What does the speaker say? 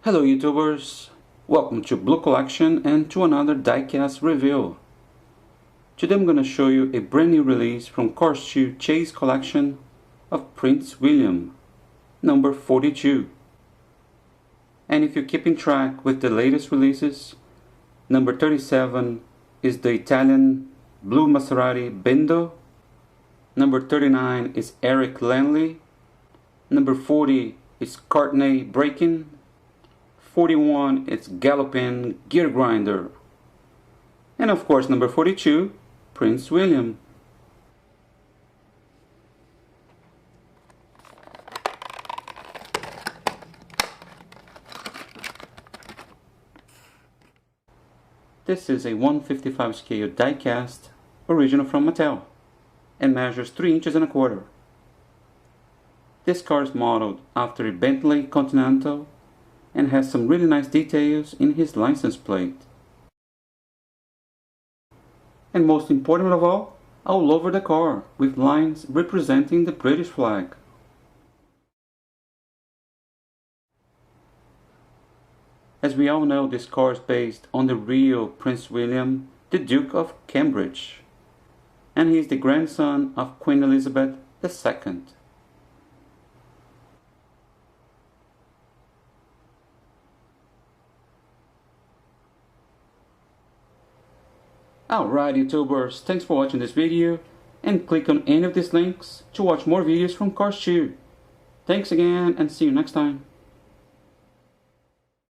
Hello YouTubers, welcome to Blucollection and to another Diecast review. Today I'm going to show you a brand new release from Cars 2 Chase collection of Prince William, number 42. And if you're keeping track with the latest releases, number 37 is the Italian Blue Maserati Bendo, number 39 is Eric Lanley, number 40 is Courtney Bracken, 41 it's Galloping Gear Grinder, and of course number 42, Prince William. This is a 1/55 scale die-cast, original from Mattel, and measures 3 inches and a quarter. This car is modeled after a Bentley Continental and has some really nice details in his license plate. And most important of all over the car, with lines representing the British flag. As we all know, this car is based on the real Prince William, the Duke of Cambridge, and he is the grandson of Queen Elizabeth II. Alright YouTubers, thanks for watching this video, and click on any of these links to watch more videos from Cars 2. Thanks again and see you next time.